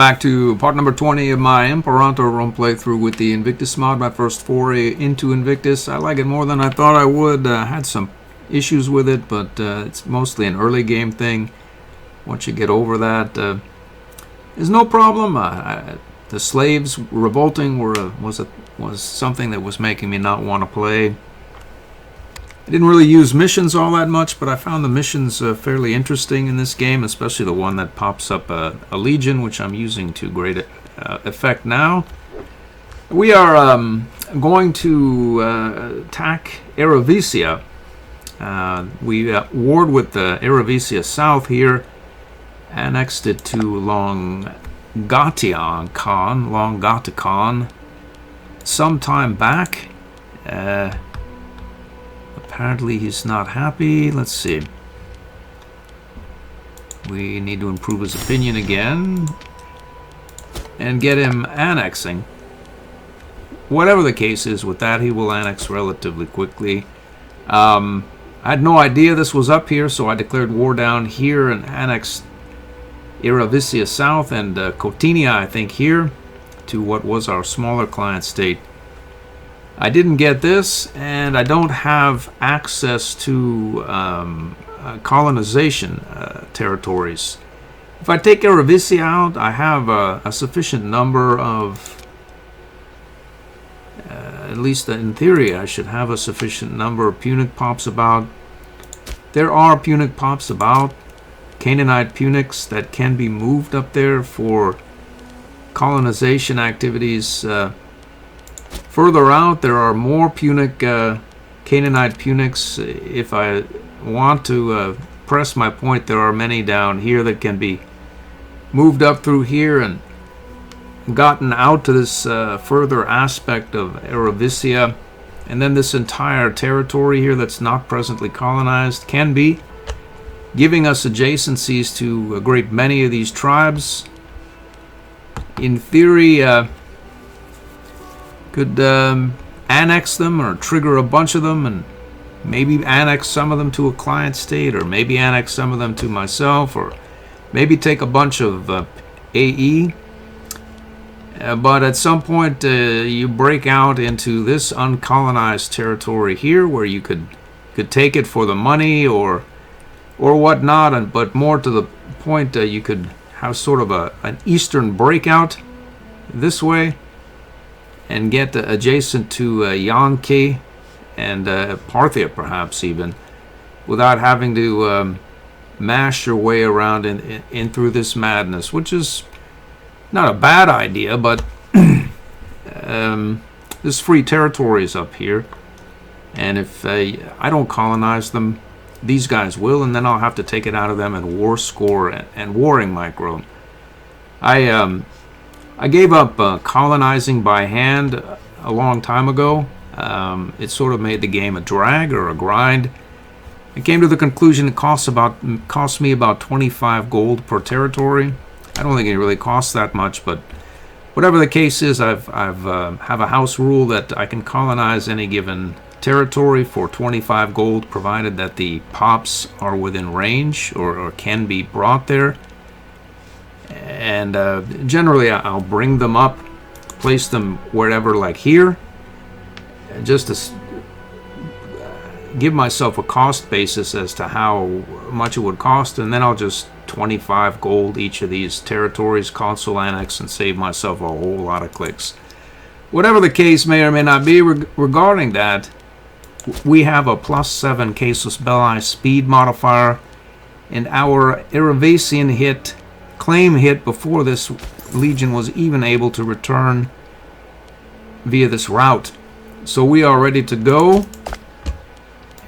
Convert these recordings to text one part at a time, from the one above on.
Back to part number 20 of my Imperator run playthrough with the Invictus mod, my first foray into Invictus. I like it more than I thought I would. Had some issues with it, but it's mostly an early game thing. Once you get over that, there's no problem. The slaves revolting was something that was making me not want to play. I didn't really use missions all that much, but I found the missions fairly interesting in this game, especially the one that pops up a legion, which I'm using to great effect now. We are going to attack Erevisia. We warred with Erevisia South here, annexed it to Longaticon some time back. Apparently he's not happy. Let's see. We need to improve his opinion again and get him annexing. Whatever the case is with that, he will annex relatively quickly. I had no idea this was up here, so I declared war down here and annexed Erevisia South and Cotinia, I think, here to what was our smaller client state. I didn't get this, and I don't have access to colonization territories. If I take Erevisia out, I have a sufficient number of, at least in theory, I should have a sufficient number of Punic pops about. There are Punic pops about, Canaanite Punics that can be moved up there for colonization activities. Further out, there are more Punic, Canaanite Punics. If I want to press my point, there are many down here that can be moved up through here and gotten out to this further aspect of Erevisia. And then this entire territory here that's not presently colonized can be, giving us adjacencies to a great many of these tribes. In theory, could annex them or trigger a bunch of them and maybe annex some of them to a client state, or maybe annex some of them to myself, or maybe take a bunch of AE. But at some point you break out into this uncolonized territory here where you could take it for the money or whatnot, but more to the point, you could have sort of an eastern breakout this way and get adjacent to Yanke and Parthia, perhaps even, without having to mash your way around in through this madness, which is not a bad idea, but there's free territories up here, and if I don't colonize them, these guys will, and then I'll have to take it out of them in war score and warring micro. I gave up colonizing by hand a long time ago. It sort of made the game a drag or a grind. I came to the conclusion it cost me about 25 gold per territory. I don't think it really costs that much, but whatever the case is, I have a house rule that I can colonize any given territory for 25 gold, provided that the pops are within range or can be brought there. And generally I'll bring them up, place them wherever, like here, just to give myself a cost basis as to how much it would cost, and then I'll just 25 gold each of these territories, console annex, and save myself a whole lot of clicks. Whatever the case may or may not be regarding that, we have a +7 Casus Belli speed modifier, and our Erevisian claim hit before this legion was even able to return via this route. So we are ready to go,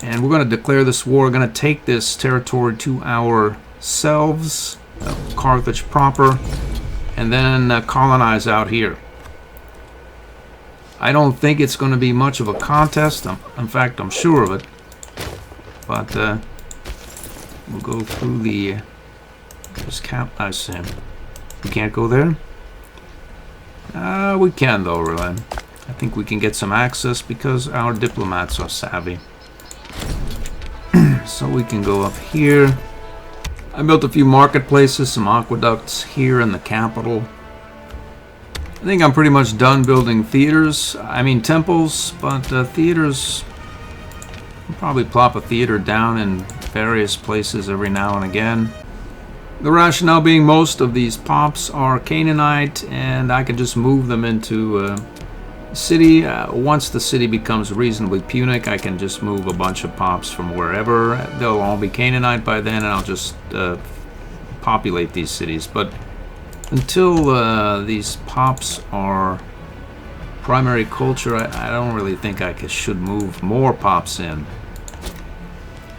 and we're going to declare this war. We're going to take this territory to ourselves, Carthage proper, and then colonize out here. I don't think it's going to be much of a contest. In fact, I'm sure of it. But we'll go through the... There's I see. We can't go there? We can, though, really. I think we can get some access because our diplomats are savvy. So we can go up here. I built a few marketplaces, some aqueducts here in the capital. I think I'm pretty much done building theaters. I mean temples, but theaters... I'll probably plop a theater down in various places every now and again. The rationale being most of these pops are Canaanite, and I can just move them into a city. Once the city becomes reasonably Punic, I can just move a bunch of pops from wherever. They'll all be Canaanite by then, and I'll just populate these cities. But until these pops are primary culture, I don't really think I should move more pops in.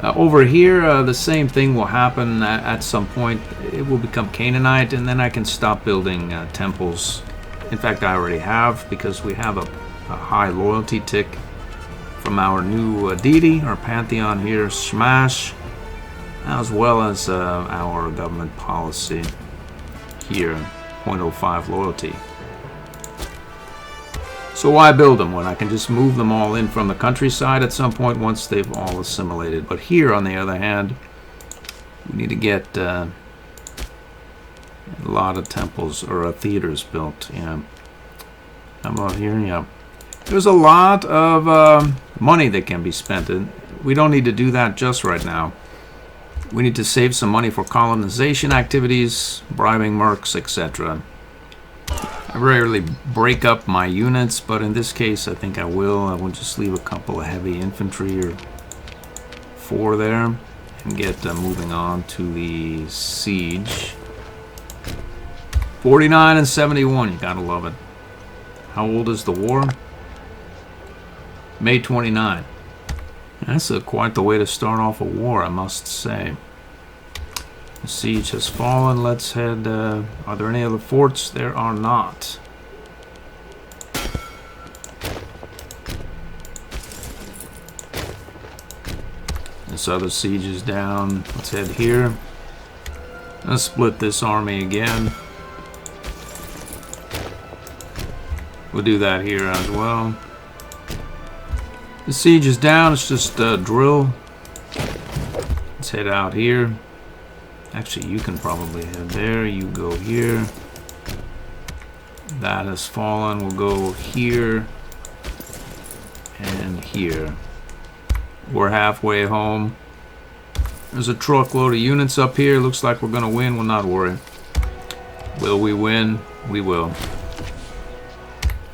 Over here, the same thing will happen at some point. It will become Canaanite, and then I can stop building temples. In fact, I already have, because we have a high loyalty tick from our new deity, our pantheon here, Shamash, as well as our government policy here, 0.05 loyalty. So why build them when I can just move them all in from the countryside at some point once they've all assimilated? But here, on the other hand, we need to get a lot of temples or theaters built. Yeah. How about here? Yeah. There's a lot of money that can be spent. And we don't need to do that just right now. We need to save some money for colonization activities, bribing mercs, etc. I rarely break up my units, but in this case I think I will. I will just leave a couple of heavy infantry, or 4 there, and get moving on to the siege. 49 and 71, you gotta love it. How old is the war? May 29. That's quite the way to start off a war, I must say. The siege has fallen. Let's head... are there any other forts? There are not. This other siege is down. Let's head here. Let's split this army again. We'll do that here as well. The siege is down. It's just drill. Let's head out here. Actually, you can probably head there. You go here. That has fallen. We'll go here and here. We're halfway home. There's a truckload of units up here. Looks like we're going to win. We'll not worry. Will we win? We will.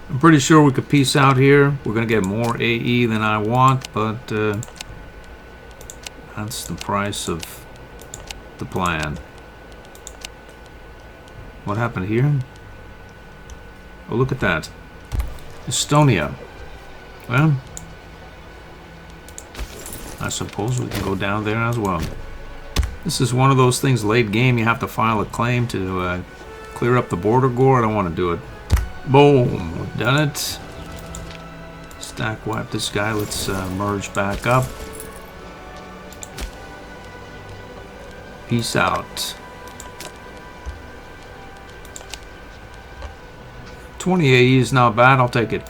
I'm pretty sure we could peace out here. We're going to get more AE than I want, but that's the price of the plan. What happened here? Oh, look at that. Estonia. Well, I suppose we can go down there as well. This is one of those things late game you have to file a claim to clear up the border gore. I don't want to do it. Boom, we've done it. Stack wipe this guy. Let's merge back up. Peace out. 20 AE is not bad. I'll take it.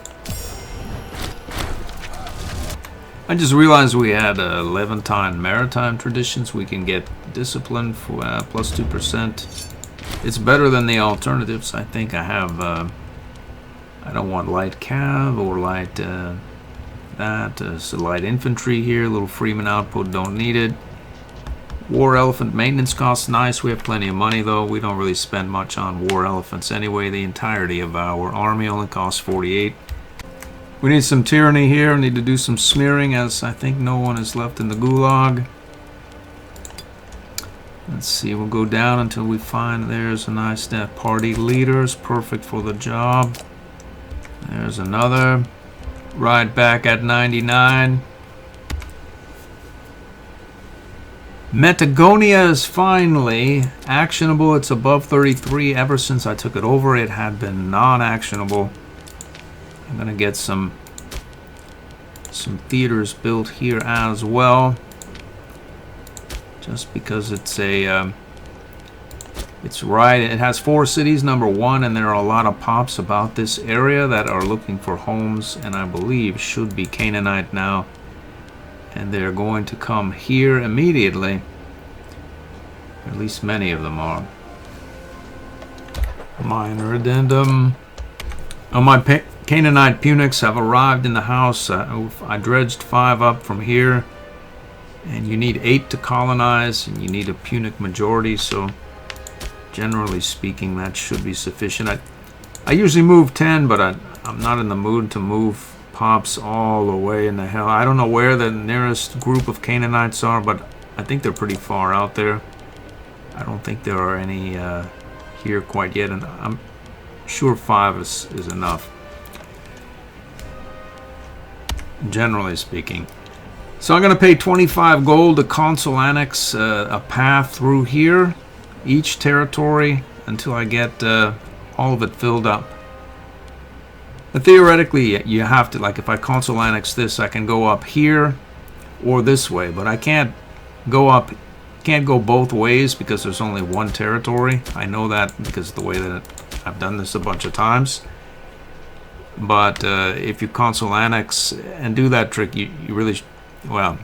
I just realized we had 11-time maritime traditions. We can get discipline for plus 2%. It's better than the alternatives. I think I have... I don't want light cav or light that. So light infantry here. A little Freeman output. Don't need it. War elephant maintenance costs. Nice. We have plenty of money though. We don't really spend much on war elephants anyway. The entirety of our army only costs 48. We need some tyranny here. Need to do some smearing, as I think no one is left in the gulag. Let's see. We'll go down until we find there's a nice party leaders. Perfect for the job. There's another. Right back at 99. Metagonia is finally actionable. It's above 33. Ever since I took it over, it had been non-actionable. I'm gonna get some theaters built here as well, just because it's a it's right. It has 4 cities, number 1, and there are a lot of pops about this area that are looking for homes, and I believe should be Canaanite now, and they're going to come here immediately. At least many of them are. Minor addendum. My Canaanite Punics have arrived in the house. I dredged 5 up from here. And you need 8 to colonize, and you need a Punic majority, so generally speaking, that should be sufficient. I usually move 10, but I'm not in the mood to move pops all the way in the hell. I don't know where the nearest group of Canaanites are, but I think they're pretty far out there. I don't think there are any here quite yet, and I'm sure 5 is enough, generally speaking. So I'm going to pay 25 gold to consul annex a path through here, each territory, until I get all of it filled up. But theoretically, you have to, like if I consul annex this, I can go up here or this way, but I can't go both ways because there's only one territory. I know that because of the way that I've done this a bunch of times. But if you consul annex and do that trick, you really, well,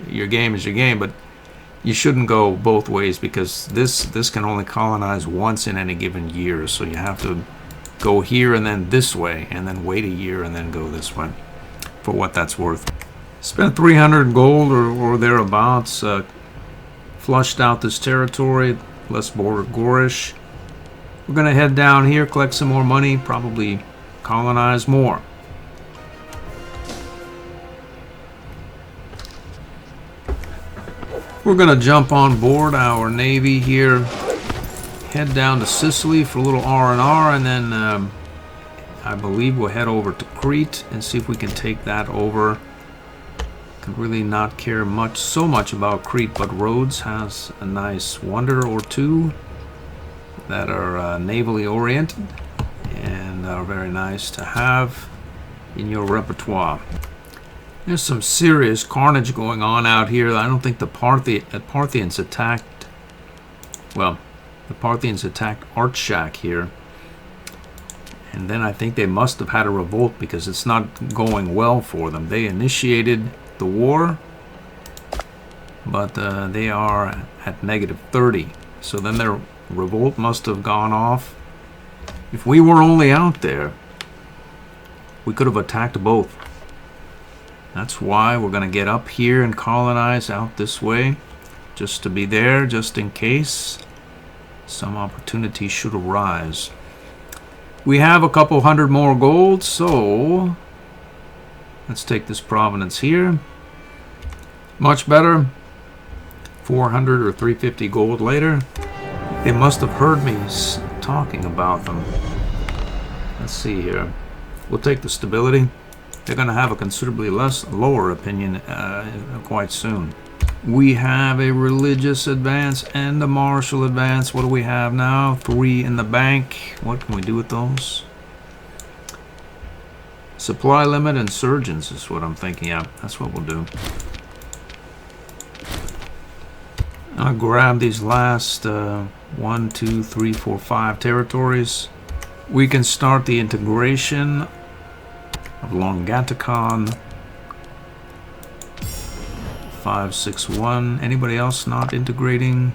your game is your game, but you shouldn't go both ways because this can only colonize once in any given year. So you have to go here and then this way, and then wait a year and then go this way, for what that's worth. Spent 300 gold or thereabouts, flushed out this territory, less border Gorish. We're going to head down here, collect some more money, probably colonize more. We're going to jump on board our navy here, head down to Sicily for a little R&R, and then I believe we'll head over to Crete and see if we can take that over. Could really not care so much about Crete, but Rhodes has a nice wonder or two that are navally oriented and are very nice to have in your repertoire. There's some serious carnage going on out here. I don't think the Parthians attacked, well, the Parthians attacked Artshack here. And then I think they must have had a revolt because it's not going well for them. They initiated the war, but they are at -30. So then their revolt must have gone off. If we were only out there, we could have attacked both. That's why we're going to get up here and colonize out this way, just to be there, just in case some opportunity should arise. We have a couple hundred more gold, so let's take this province here. Much better. 400 or 350 gold later. They must have heard me talking about them. Let's see here. We'll take the stability. They're going to have a considerably lower opinion quite soon. We have a religious advance and a martial advance. What do we have now? 3 in the bank. What can we do with those? Supply limit insurgents is what I'm thinking. Yeah, that's what we'll do. I'll grab these last 1, 2, 3, 4, 5 territories. We can start the integration of Longaticon. 561. Anybody else not integrating?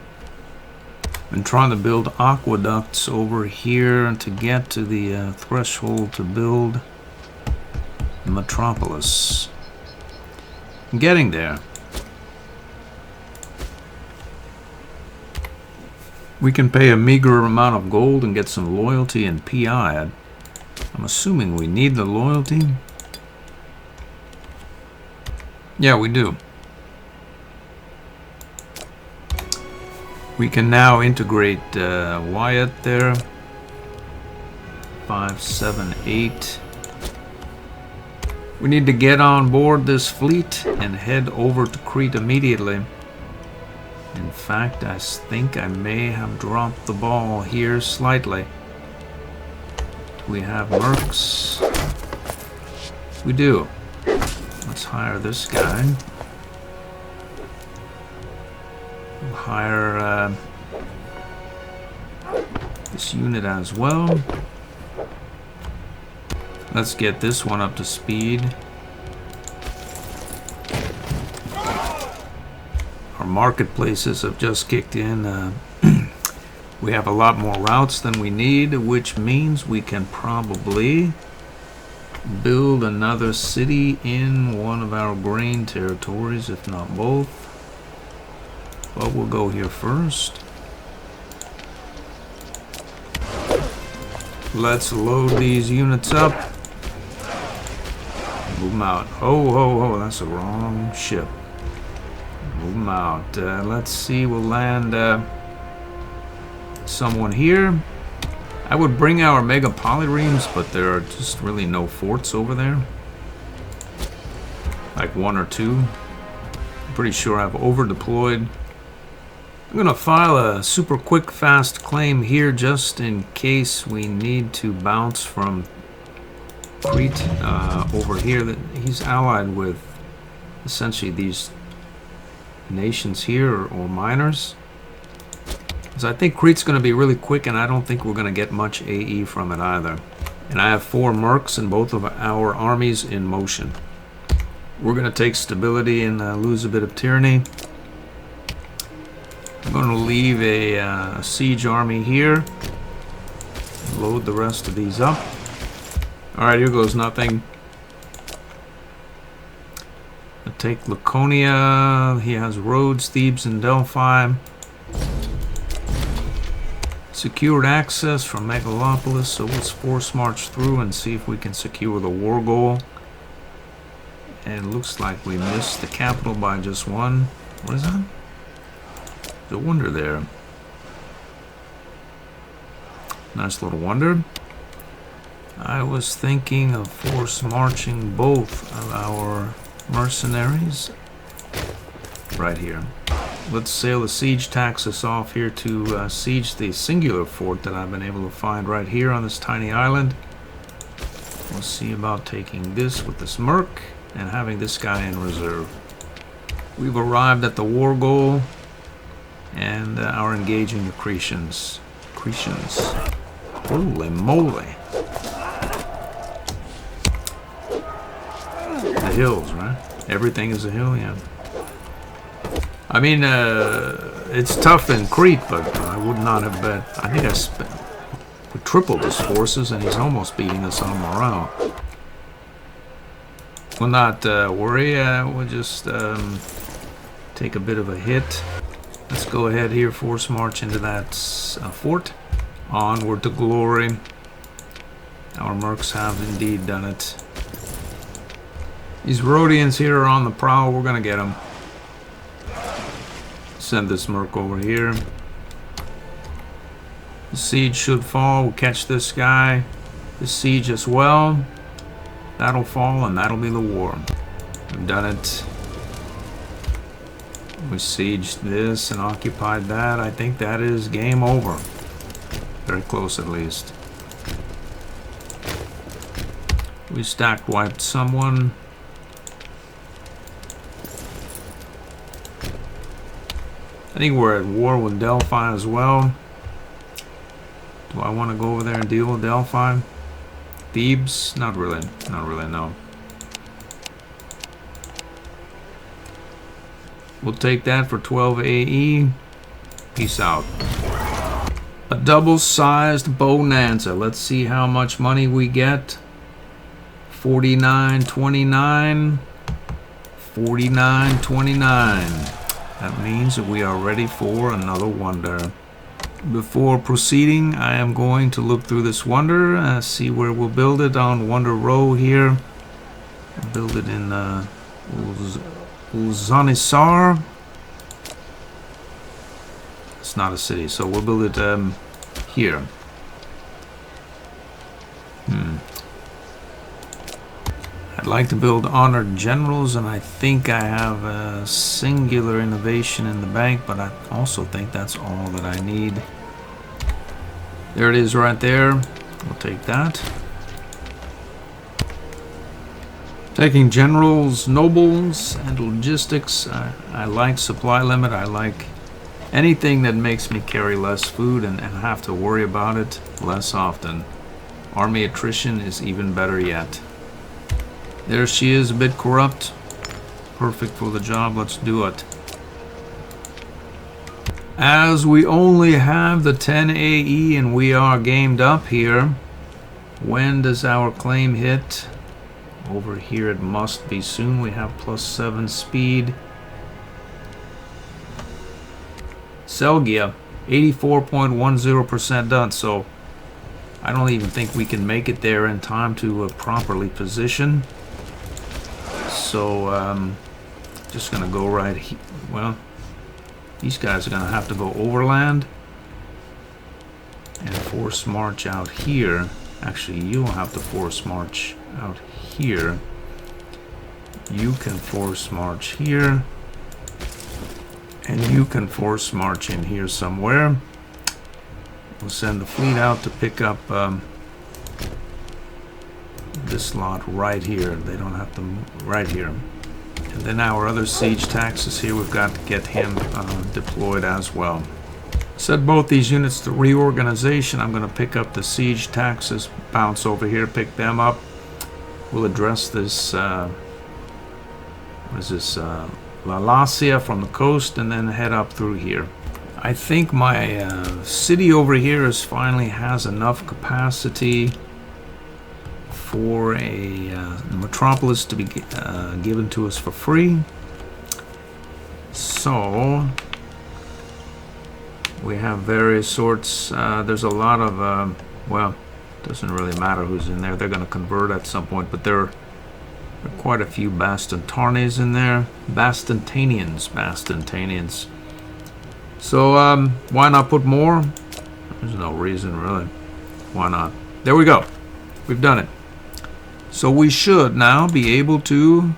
I'm trying to build aqueducts over here to get to the threshold to build the metropolis. I'm getting there. We can pay a meager amount of gold and get some loyalty and PI. I'm assuming we need the loyalty. Yeah, we do. We can now integrate Wyatt there. 5, 7, 8. We need to get on board this fleet and head over to Crete immediately. In fact, I think I may have dropped the ball here slightly. We have mercs. We do. Let's hire this guy. We'll hire this unit as well. Let's get this one up to speed. Our marketplaces have just kicked in. We have a lot more routes than we need, which means we can probably build another city in one of our grain territories, if not both. But we'll go here first. Let's load these units up. Move them out. Ho, ho, ho, that's the wrong ship. Move them out. Let's see, we'll land someone here. I would bring our mega polyremes, but there are just really no forts over there. Like one or two. I'm pretty sure I've over deployed. I'm gonna file a super quick fast claim here just in case we need to bounce from Crete over here. That he's allied with essentially these nations here or miners. So I think Crete's going to be really quick, and I don't think we're going to get much AE from it either. And I have 4 mercs and both of our armies in motion. We're going to take stability and lose a bit of tyranny. I'm going to leave a siege army here. Load the rest of these up. Alright, here goes nothing. I'll take Laconia. He has Rhodes, Thebes, and Delphi. Secured access from Megalopolis, so let's force march through and see if we can secure the war goal. And it looks like we missed the capital by just one. What is that? There's a wonder there. Nice little wonder. I was thinking of force marching both of our mercenaries right here. Let's sail the siege taxis off here to siege the singular fort that I've been able to find right here on this tiny island. We'll see about taking this with this merc and having this guy in reserve. We've arrived at the war goal and are engaging the Cretians. Holy moly. The hills, right? Everything is a hill, yeah. I mean, it's tough in Crete, but I would not have bet. I think we tripled his forces, and he's almost beating us on morale. We'll not worry. We'll just take a bit of a hit. Let's go ahead here, force march into that fort. Onward to glory. Our mercs have indeed done it. These Rhodians here are on the prowl. We're going to get them. Send this merc over here. The siege should fall. We'll catch this guy. The siege as well. That'll fall, and that'll be the war. We've done it. We sieged this and occupied that. I think that is game over. Very close, at least. We stack wiped someone. I think we're at war with Delphi as well. Do I want to go over there and deal with Delphi? Thebes? Not really. Not really, no. We'll take that for 12 AE. Peace out. A double-sized bonanza. Let's see how much money we get. 49.29. 49.29. That means that we are ready for another wonder. Before proceeding, I am going to look through this wonder, see where we'll build it on Wonder Row here. Build it in Uzanisar. It's not a city, so we'll build it here. I'd like to build honored generals, and I think I have a singular innovation in the bank, but I also think that's all that I need. There it is right there. We'll take that. Taking generals, nobles, and logistics. I like supply limit. I like anything that makes me carry less food and have to worry about it less often. Army attrition is even better yet. There she is, a bit corrupt. Perfect for the job, let's do it. As we only have the 10 AE and we are gamed up here, when does our claim hit? Over here it must be soon. We have +7 speed. Selgia, 84.10% done, so I don't even think we can make it there in time to properly position. So, just gonna go right here. Well, these guys are gonna have to go overland and force march out here. Actually, you'll have to force march out here. You can force march here. And you can force march in here somewhere. We'll send the fleet out to pick up this lot right here. They don't have to move right here. And then our other siege taxes here, we've got to get him deployed as well. Set both these units to reorganization. I'm going to pick up the siege taxes, bounce over here, pick them up. We'll address this, what is this, La Lacia from the coast, and then head up through here. I think my city over here finally has enough capacity for a metropolis to be given to us for free. So we have various sorts. There's a lot of, well, doesn't really matter who's in there. They're going to convert at some point, but there are quite a few Bastintarnes in there. Bastantanians. So, why not put more? There's no reason, really. Why not? There we go. We've done it. So we should now be able to...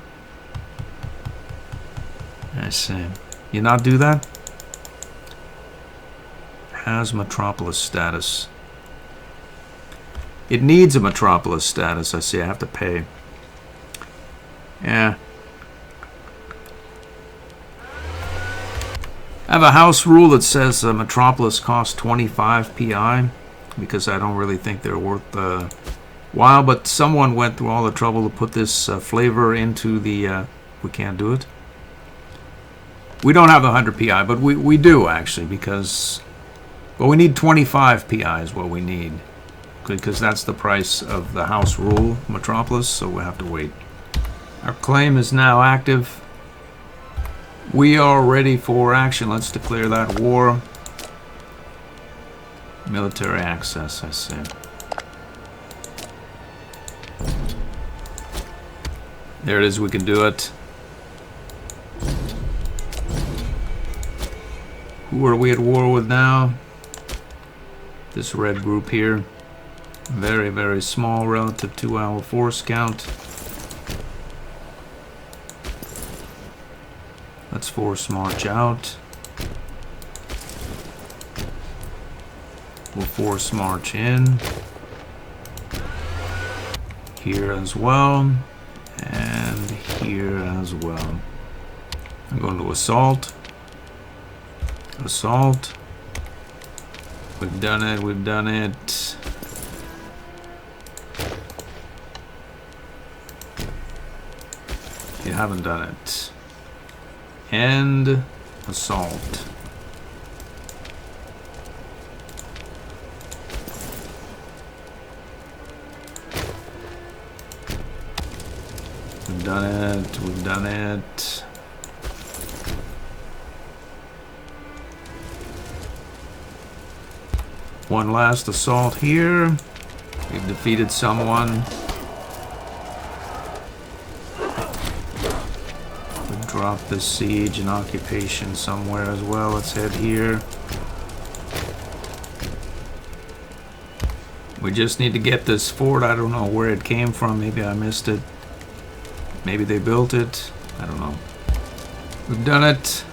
I see. You not do that? Has metropolis status. It needs a metropolis status. I see. I have to pay. Yeah. I have a house rule that says metropolis costs 25 PI because I don't really think they're worth the while, but someone went through all the trouble to put this flavor into the... we can't do it. We don't have the 100 PI, but we do actually because... Well, we need 25 PI is what we need because that's the price of the house rule metropolis, so we have to wait. Our claim is now active. We are ready for action. Let's declare that war. Military access, I see. There it is, we can do it. Who are we at war with now? This red group here. Very, very small relative to our force count. Let's force march out. We'll force march in. Here as well. And here as well. I'm going to assault. Assault. We've done it, we've done it. You haven't done it. And assault. We've done it, we've done it. One last assault here. We've defeated someone. We've dropped the siege and occupation somewhere as well. Let's head here. We just need to get this fort. I don't know where it came from. Maybe I missed it. Maybe they built it. I don't know. We've done it.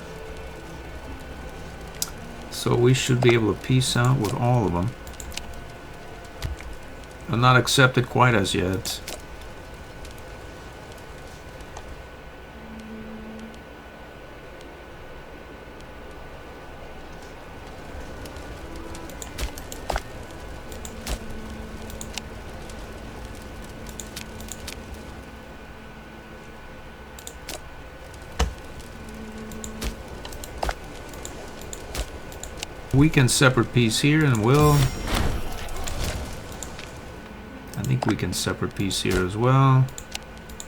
So we should be able to peace out with all of them. I'm not accepted quite as yet. we can separate piece here, and we'll... I think we can separate piece here as well.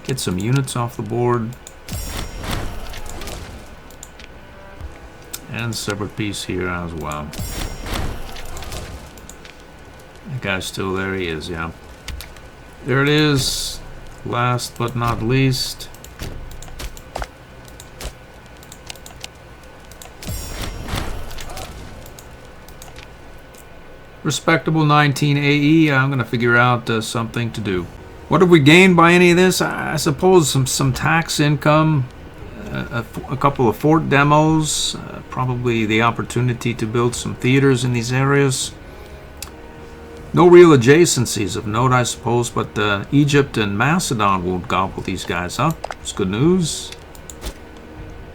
Get some units off the board. And separate piece here as well. That guy's still there. He is, yeah. There it is. Last but not least. Respectable 19 AE. I'm going to figure out something to do. What have we gained by any of this? I suppose some tax income, a couple of fort demos, probably the opportunity to build some theaters in these areas. No real adjacencies of note, I suppose, but Egypt and Macedon won't gobble these guys up. It's good news.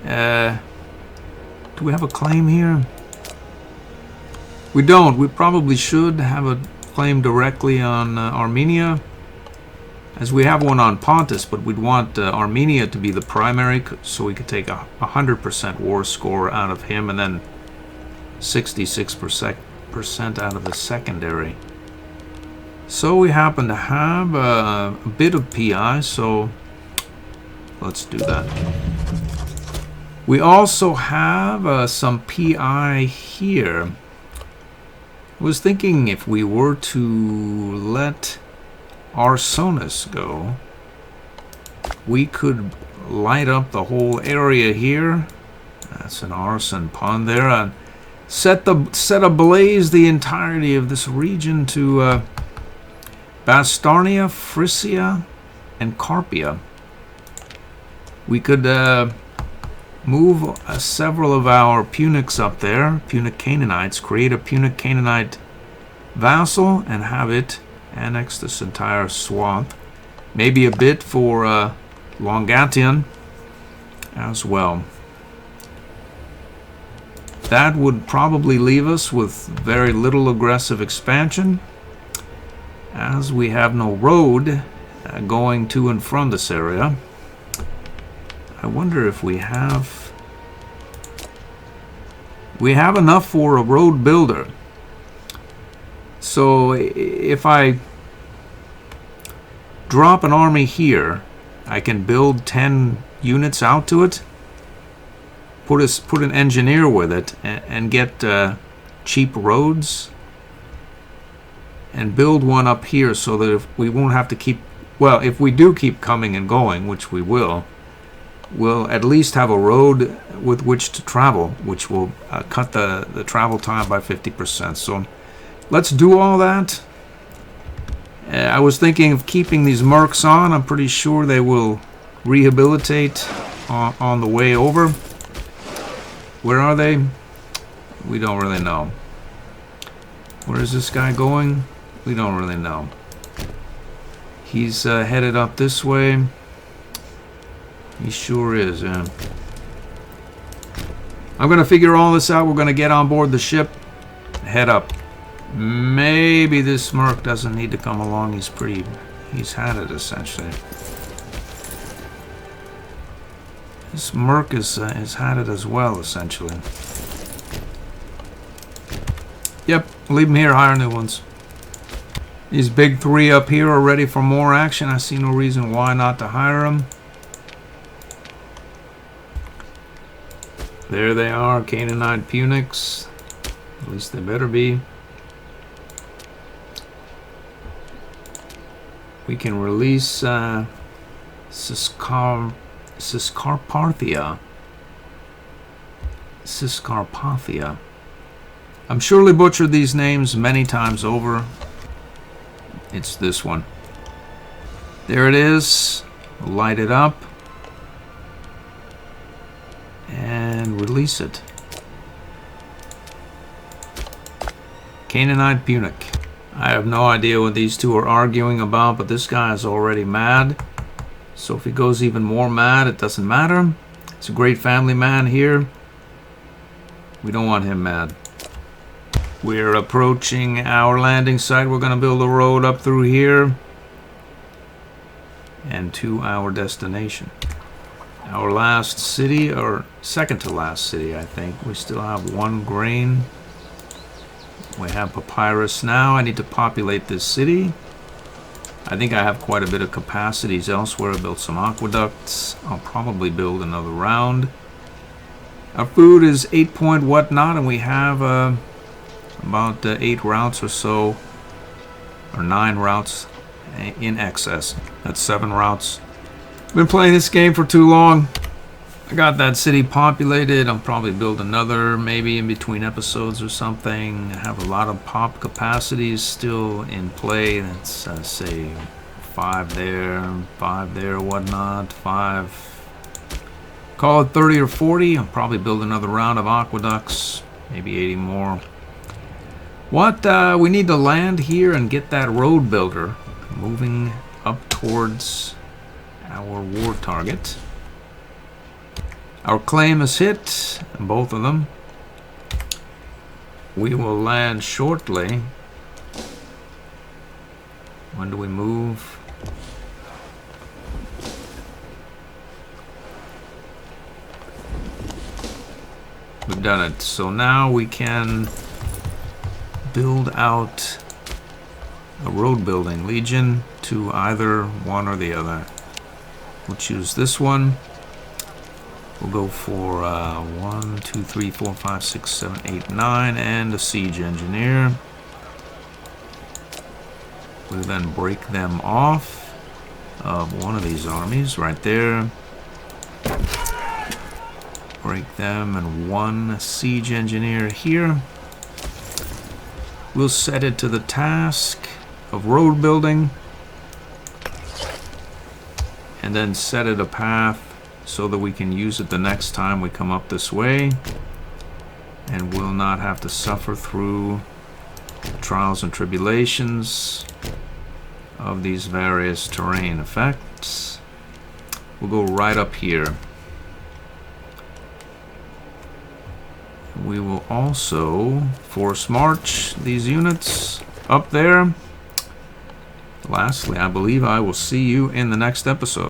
Do we have a claim here? We don't. We probably should have a claim directly on Armenia, as we have one on Pontus, but we'd want Armenia to be the primary, so we could take a 100% war score out of him, and then 66% out of the secondary. So we happen to have a bit of PI, so let's do that. We also have some PI here. I was thinking if we were to let Arsonis go, we could light up the whole area here. That's an arson pun there. And set ablaze the entirety of this region to Bastarnia, Frisia, and Carpia. We could move several of our Punics up there, Punic Canaanites, create a Punic Canaanite vassal and have it annex this entire swath. Maybe a bit for Longatian as well. That would probably leave us with very little aggressive expansion, as we have no road going to and from this area. I wonder if we have enough for a road builder. So if I drop an army here, I can build 10 units out to it, put an engineer with it, and get cheap roads, and build one up here so that if we won't have to keep, well, if we do keep coming and going, which we will, we'll at least have a road with which to travel, which will cut the travel time by 50%. So let's do all that. I was thinking of keeping these mercs on. I'm pretty sure they will rehabilitate on the way over. Where are they? We don't really know. Where is this guy going? We don't really know. He's headed up this way. He sure is, yeah. I'm going to figure all this out. We're going to get on board the ship. Head up. Maybe this merc doesn't need to come along. He's had it, essentially. This merc has had it as well, essentially. Yep, leave them here, hire new ones. These big three up here are ready for more action. I see no reason why not to hire them. There they are, Canaanite Punics. At least they better be. We can release Siscarpathia. I'm surely butchered these names many times over. It's this one. There it is. We'll light it up. And release it. Canaanite Punic. I have no idea what these two are arguing about, but this guy is already mad. So if he goes even more mad, it doesn't matter. It's a great family man here. We don't want him mad. We're approaching our landing site. We're going to build a road up through here and to our destination. Our last city, or second to last city, I think. We still have one grain We have papyrus now. I need to populate this city. I think I have quite a bit of capacities elsewhere. I built some aqueducts. I'll probably build another round. Our food is 8 point whatnot, and we have about 8 routes or so, or 9 routes in excess. That's 7 routes. Been playing this game for too long. I got that city populated. I'll probably build another maybe in between episodes or something. I have a lot of pop capacities still in play. Let's say 5 there, whatnot, 5. Call it 30 or 40. I'll probably build another round of aqueducts, maybe 80 more. We need to land here and get that road builder moving up towards our war target. Our claim is hit, both of them. We will land shortly. When do we move? We've done it. So now we can build out a road building legion to either one or the other. We'll choose this one. We'll go for 1, 2, 3, 4, 5, 6, 7, 8, 9, and a siege engineer. We'll then break them off of one of these armies right there. Break them, and 1 siege engineer here. We'll set it to the task of road building, and then set it a path so that we can use it the next time we come up this way, and will not have to suffer through the trials and tribulations of these various terrain effects. We'll go right up here. We will also force march these units up there. Lastly, I believe I will see you in the next episode.